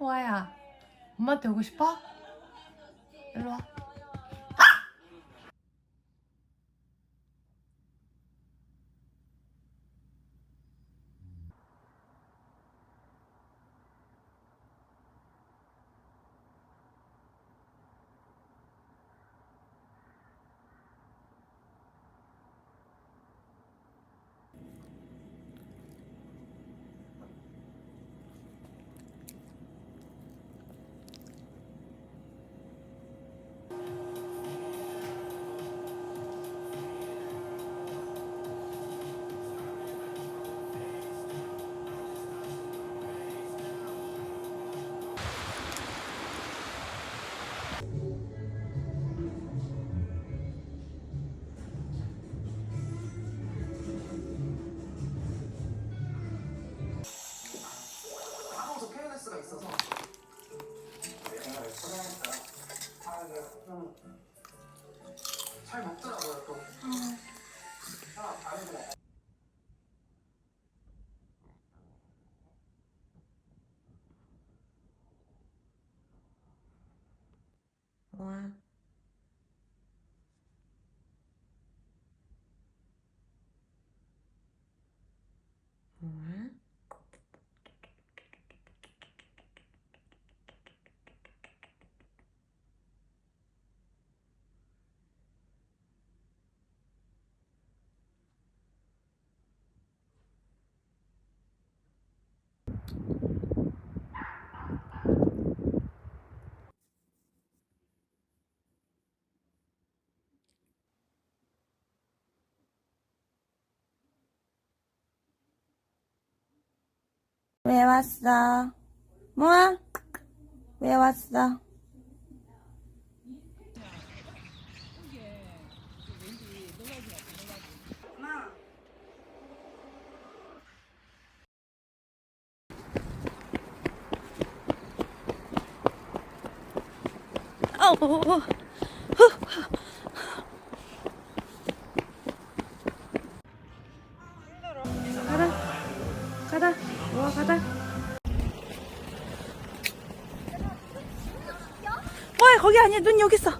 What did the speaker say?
호아야, 엄마한테 오고 싶어? 일로 와. 한국에서 KNS가 있어서 내가 왜 초대했다. 잘 먹더라고요 또. 호아. 호아. 왜 왔어? 모아? 왜 왔어? 어우, 가라, 가라, 모아 가자. 와, 거기 아니야, 눈 여기 있어.